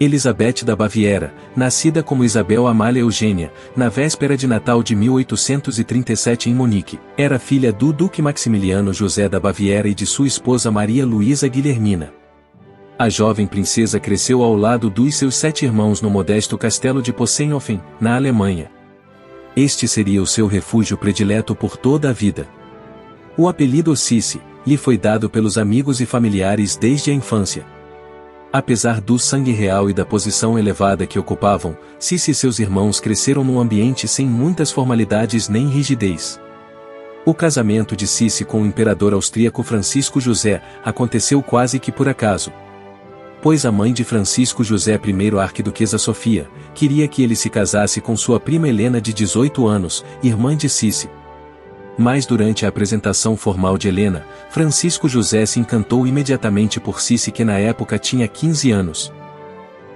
Elizabeth da Baviera, nascida como Isabel Amália Eugênia, na véspera de Natal de 1837 em Munique, era filha do Duque Maximiliano José da Baviera e de sua esposa Maria Luísa Guilhermina. A jovem princesa cresceu ao lado dos seus 7 irmãos no modesto castelo de Possenhofen, na Alemanha. Este seria o seu refúgio predileto por toda a vida. O apelido Cici lhe foi dado pelos amigos e familiares desde a infância. Apesar do sangue real e da posição elevada que ocupavam, Cici e seus irmãos cresceram num ambiente sem muitas formalidades nem rigidez. O casamento de Cici com o imperador austríaco Francisco José aconteceu quase que por acaso. Pois a mãe de Francisco José I, a arquiduquesa Sofia, queria que ele se casasse com sua prima Helena de 18 anos, irmã de Cici. Mas durante a apresentação formal de Helena, Francisco José se encantou imediatamente por Cici, que na época tinha 15 anos.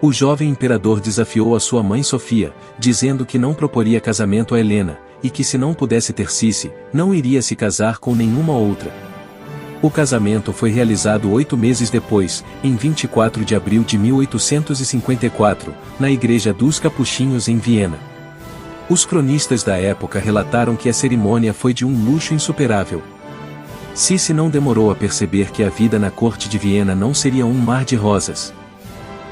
O jovem imperador desafiou a sua mãe Sofia, dizendo que não proporia casamento a Helena, e que se não pudesse ter Cici, não iria se casar com nenhuma outra. O casamento foi realizado 8 meses depois, em 24 de abril de 1854, na Igreja dos Capuchinhos em Viena. Os cronistas da época relataram que a cerimônia foi de um luxo insuperável. Cici não demorou a perceber que a vida na corte de Viena não seria um mar de rosas.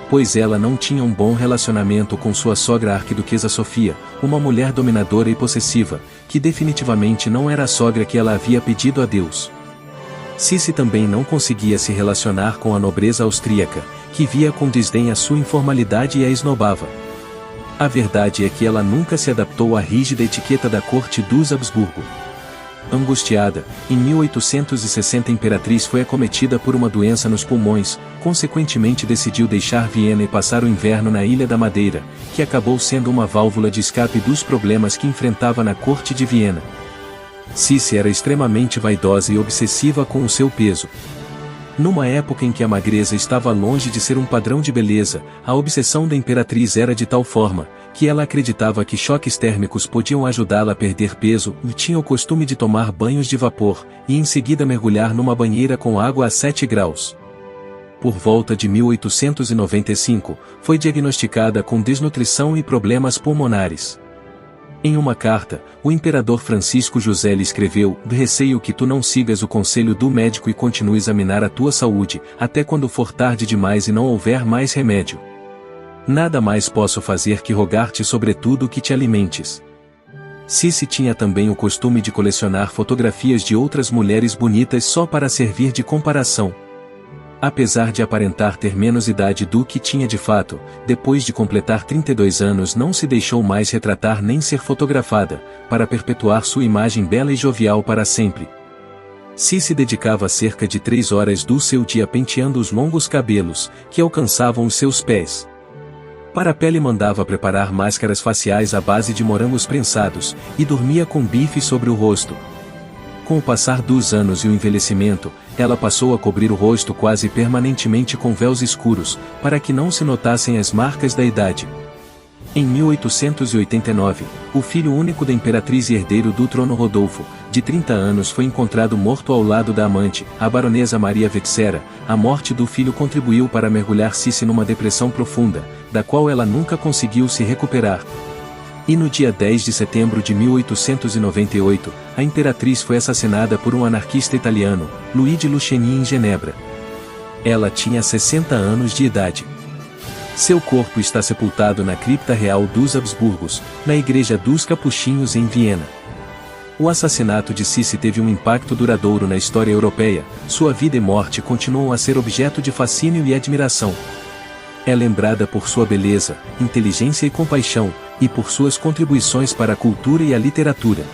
Pois ela não tinha um bom relacionamento com sua sogra a arquiduquesa Sofia, uma mulher dominadora e possessiva, que definitivamente não era a sogra que ela havia pedido a Deus. Cici também não conseguia se relacionar com a nobreza austríaca, que via com desdém a sua informalidade e a esnobava. A verdade é que ela nunca se adaptou à rígida etiqueta da corte dos Habsburgo. Angustiada, em 1860 a imperatriz foi acometida por uma doença nos pulmões, consequentemente decidiu deixar Viena e passar o inverno na Ilha da Madeira, que acabou sendo uma válvula de escape dos problemas que enfrentava na corte de Viena. Cici era extremamente vaidosa e obsessiva com o seu peso. Numa época em que a magreza estava longe de ser um padrão de beleza, a obsessão da imperatriz era de tal forma, que ela acreditava que choques térmicos podiam ajudá-la a perder peso e tinha o costume de tomar banhos de vapor, e em seguida mergulhar numa banheira com água a 7 graus. Por volta de 1895, foi diagnosticada com desnutrição e problemas pulmonares. Em uma carta, o imperador Francisco José lhe escreveu: "Receio que tu não sigas o conselho do médico e continue a examinar a tua saúde, até quando for tarde demais e não houver mais remédio. Nada mais posso fazer que rogar-te sobretudo que te alimentes." Cici tinha também o costume de colecionar fotografias de outras mulheres bonitas só para servir de comparação. Apesar de aparentar ter menos idade do que tinha de fato, depois de completar 32 anos não se deixou mais retratar nem ser fotografada, para perpetuar sua imagem bela e jovial para sempre. Cici dedicava cerca de 3 horas do seu dia penteando os longos cabelos, que alcançavam os seus pés. Para a pele mandava preparar máscaras faciais à base de morangos prensados, e dormia com bife sobre o rosto. Com o passar dos anos e o envelhecimento, ela passou a cobrir o rosto quase permanentemente com véus escuros, para que não se notassem as marcas da idade. Em 1889, o filho único da imperatriz e herdeiro do trono Rodolfo, de 30 anos, foi encontrado morto ao lado da amante, a baronesa Maria Vexera. A morte do filho contribuiu para mergulhar Cici numa depressão profunda, da qual ela nunca conseguiu se recuperar. E no dia 10 de setembro de 1898, a imperatriz foi assassinada por um anarquista italiano, Luigi Lucheni, em Genebra. Ela tinha 60 anos de idade. Seu corpo está sepultado na cripta real dos Habsburgos, na Igreja dos Capuchinhos em Viena. O assassinato de Cici teve um impacto duradouro na história europeia. Sua vida e morte continuam a ser objeto de fascínio e admiração. É lembrada por sua beleza, inteligência e compaixão, e por suas contribuições para a cultura e a literatura.